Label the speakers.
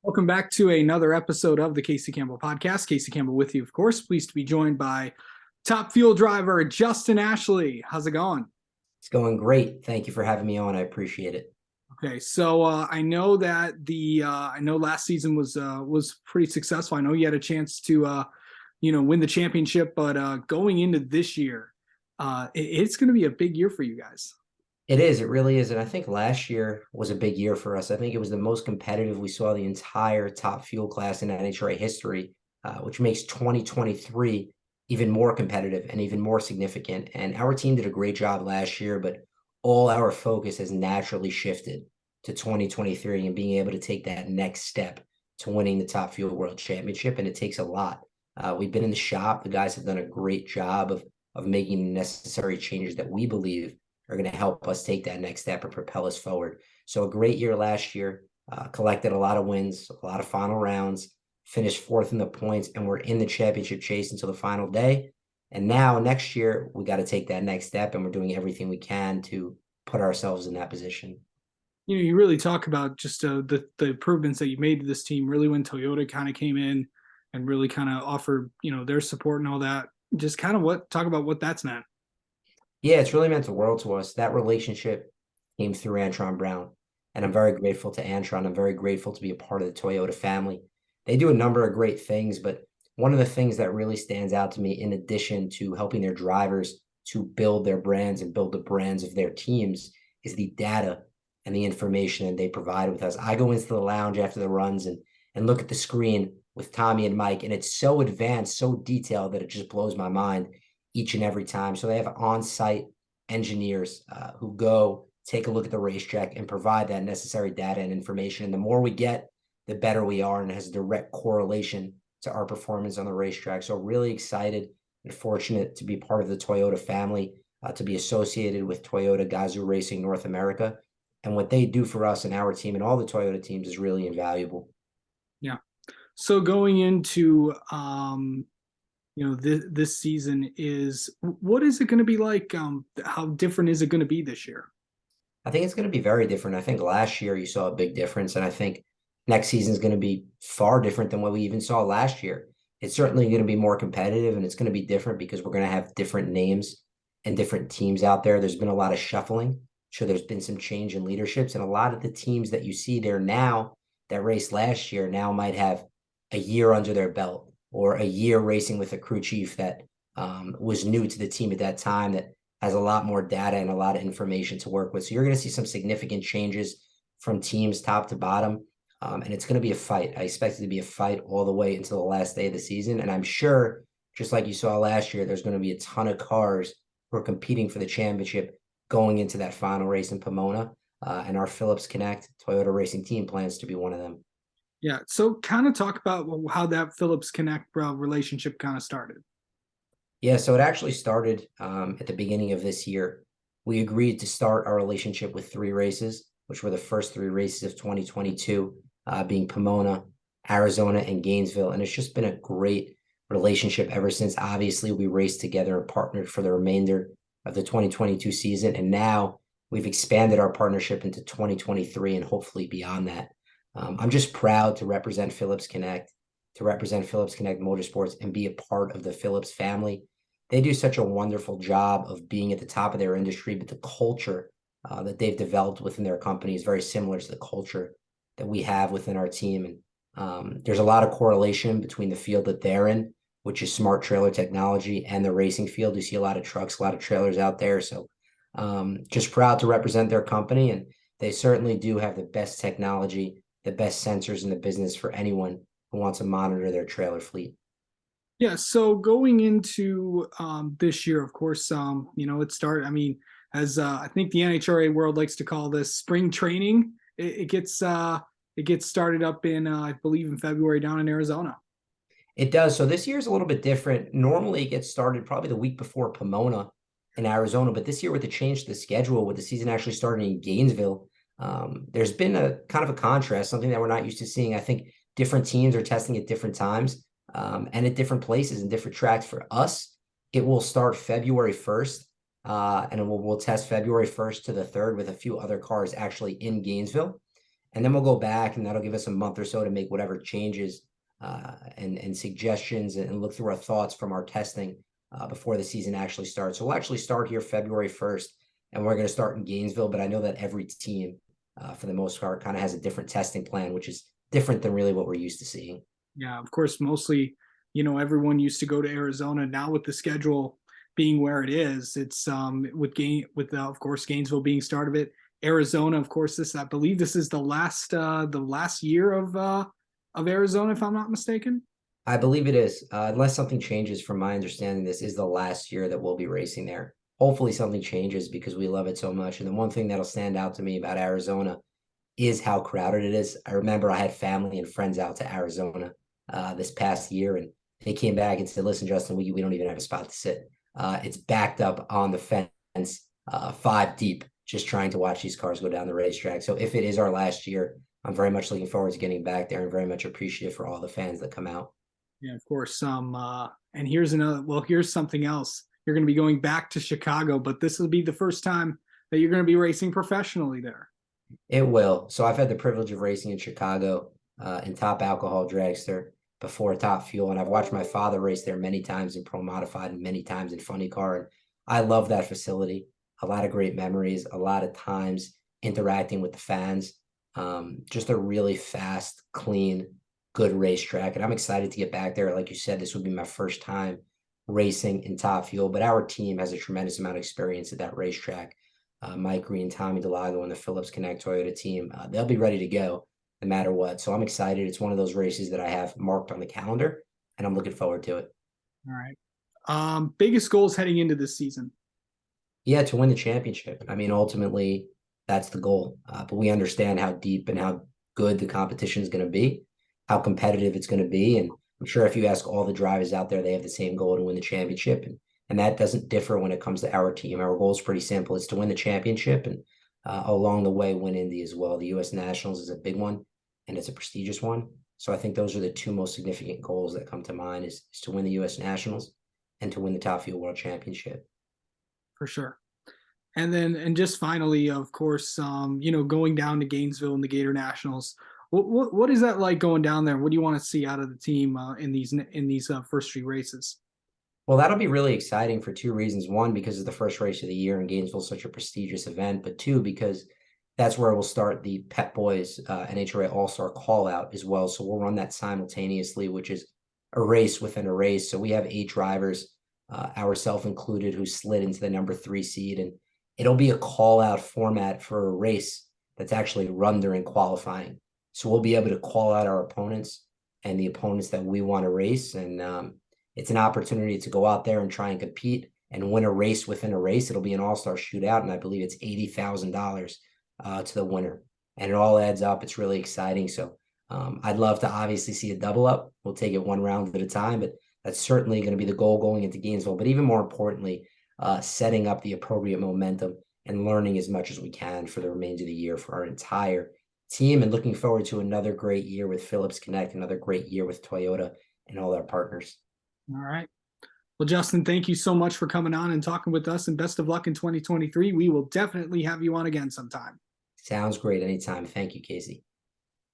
Speaker 1: Welcome back to another episode of the Casey Campbell Podcast. Casey Campbell with you, of course. Pleased to be joined by top fuel driver Justin Ashley. How's it going?
Speaker 2: It's going great. Thank you for having me on. I appreciate it.
Speaker 1: Okay, so I know that I know last season was pretty successful. I know you had a chance to win the championship, but going into this year, it's going to be a big year for you guys.
Speaker 2: It is. It really is. And I think last year was a big year for us. I think it was the most competitive we saw the entire top fuel class in NHRA history, which makes 2023 even more competitive and even more significant. And our team did a great job last year, but all our focus has naturally shifted to 2023 and being able to take that next step to winning the Top Fuel World Championship. And it takes a lot. We've been in the shop. The guys have done a great job of making the necessary changes that we believe are going to help us take that next step and propel us forward. So a great year last year, collected a lot of wins, a lot of final rounds, finished fourth in the points, and we're in the championship chase until the final day. And now next year, we got to take that next step, and we're doing everything we can to put ourselves in that position.
Speaker 1: You know, you really talk about just the improvements that you made to this team, really when Toyota kind of came in and really kind of offered, their support and all that. Just kind of talk about what that's meant.
Speaker 2: Yeah, it's really meant the world to us. That relationship came through Antron Brown, and I'm very grateful to Antron. I'm very grateful to be a part of the Toyota family. They do a number of great things, but one of the things that really stands out to me, in addition to helping their drivers to build their brands and build the brands of their teams, is the data and the information that they provide with us. I go into the lounge after the runs and look at the screen with Tommy and Mike, and it's so advanced, so detailed that it just blows my mind each and every time. So they have on-site engineers who go take a look at the racetrack and provide that necessary data and information. And the more we get, the better we are, and it has a direct correlation to our performance on the racetrack. So really excited and fortunate to be part of the Toyota family, to be associated with Toyota Gazoo Racing North America. And what they do for us and our team and all the Toyota teams is really invaluable.
Speaker 1: Yeah. So going into this season, what is it going to be like? How different is it going to be this year?
Speaker 2: I think it's going to be very different. I think last year you saw a big difference, and I think next season is going to be far different than what we even saw last year. It's certainly going to be more competitive, and it's going to be different because we're going to have different names and different teams out there. There's been a lot of shuffling. Sure, there's been some change in leaderships, and a lot of the teams that you see there now that raced last year now might have a year under their belt, or a year racing with a crew chief that was new to the team at that time, that has a lot more data and a lot of information to work with. So you're going to see some significant changes from teams top to bottom. And it's going to be a fight. I expect it to be a fight all the way until the last day of the season. And I'm sure, just like you saw last year, there's going to be a ton of cars who are competing for the championship going into that final race in Pomona. And our Phillips Connect Toyota Racing team plans to be one of them.
Speaker 1: Yeah. So kind of talk about how that Phillips Connect relationship kind of started.
Speaker 2: Yeah, so it actually started at the beginning of this year. We agreed to start our relationship with 3 races, which were the first 3 races of 2022, being Pomona, Arizona, and Gainesville. And it's just been a great relationship ever since. Obviously, we raced together and partnered for the remainder of the 2022 season. And now we've expanded our partnership into 2023 and hopefully beyond that. I'm just proud to represent Phillips Connect, Motorsports, and be a part of the Phillips family. They do such a wonderful job of being at the top of their industry, but the culture that they've developed within their company is very similar to the culture that we have within our team. And there's a lot of correlation between the field that they're in, which is smart trailer technology, and the racing field. You see a lot of trucks, a lot of trailers out there. So just proud to represent their company. And they certainly do have the best technology, the best sensors in the business for anyone who wants to monitor their trailer fleet.
Speaker 1: Yeah. So going into this year, of course, it started. I mean, as I think the NHRA world likes to call this spring training. It gets started up in I believe in February down in Arizona.
Speaker 2: It does. So this year is a little bit different. Normally it gets started probably the week before Pomona in Arizona, but this year with the change to the schedule, with the season actually starting in Gainesville, there's been a kind of a contrast, something that we're not used to seeing. I think different teams are testing at different times and at different places and different tracks. For us, it will start February 1st, and we'll test February 1st to the 3rd with a few other cars actually in Gainesville. and then we'll go back, and that'll give us a month or so to make whatever changes and suggestions and look through our thoughts from our testing before the season actually starts. So we'll actually start here February 1st, and we're going to start in Gainesville. But I know that every team, for the most part, kind of has a different testing plan, which is different than really what we're used to seeing.
Speaker 1: Yeah, of course, mostly, everyone used to go to Arizona. Now with the schedule being where it is, it's of course Gainesville being start of it. Arizona, of course, I believe this is the last year of Arizona, if I'm not mistaken.
Speaker 2: I believe it is, unless something changes. From my understanding, this is the last year that we'll be racing there. Hopefully, something changes because we love it so much. And the one thing that'll stand out to me about Arizona is how crowded it is. I remember I had family and friends out to Arizona this past year, and they came back and said, "Listen, Justin, we don't even have a spot to sit. It's backed up on the fence, 5 deep, just trying to watch these cars go down the racetrack." So if it is our last year, I'm very much looking forward to getting back there and very much appreciative for all the fans that come out.
Speaker 1: Yeah, of course. And here's something else. You're going to be going back to Chicago, but this will be the first time that you're going to be racing professionally there.
Speaker 2: It will. So I've had the privilege of racing in Chicago in Top Alcohol Dragster before Top Fuel, and I've watched my father race there many times in Pro Modified and many times in Funny Car. And I love that facility. A lot of great memories, a lot of times interacting with the fans. Just a really fast, clean, good racetrack. And I'm excited to get back there. Like you said, this would be my first time racing in Top Fuel, but our team has a tremendous amount of experience at that racetrack. Mike Green, Tommy Delago, and the Phillips Connect Toyota team, they'll be ready to go no matter what. So I'm excited. It's one of those races that I have marked on the calendar, and I'm looking forward to it.
Speaker 1: All right. Biggest goals heading into this season?
Speaker 2: Yeah, to win the championship. I mean, ultimately, that's the goal. But we understand how deep and how good the competition is going to be, how competitive it's going to be. And I'm sure if you ask all the drivers out there, they have the same goal to win the championship. And that doesn't differ when it comes to our team. Our goal is pretty simple. It's to win the championship and along the way, win Indy as well. The U.S. Nationals is a big one, and it's a prestigious one. So I think those are the two most significant goals that come to mind is to win the U.S. Nationals and to win the Top Fuel World Championship.
Speaker 1: For sure. And just finally, of course, going down to Gainesville and the Gator Nationals. What is that like going down there? What do you want to see out of the team in these first 3 races?
Speaker 2: Well, that'll be really exciting for 2 reasons. One, because it's the first race of the year and Gainesville is such a prestigious event. But two, because that's where we'll start the Pep Boys NHRA All-Star call-out as well. So we'll run that simultaneously, which is a race within a race. So we have 8 drivers, ourselves included, who slid into the number 3 seed. And it'll be a call-out format for a race that's actually run during qualifying. So we'll be able to call out our opponents and the opponents that we want to race. And it's an opportunity to go out there and try and compete and win a race within a race. It'll be an all-star shootout, and I believe it's $80,000 to the winner. And it all adds up. It's really exciting. So I'd love to obviously see a double up. We'll take it one round at a time, but that's certainly going to be the goal going into Gainesville. But even more importantly, setting up the appropriate momentum and learning as much as we can for the remainder of the year for our entire team, and looking forward to another great year with Phillips Connect, another great year with Toyota and all our partners.
Speaker 1: All right. Well, Justin, thank you so much for coming on and talking with us, and best of luck in 2023. We will definitely have you on again sometime.
Speaker 2: Sounds great. Anytime. Thank you, Casey.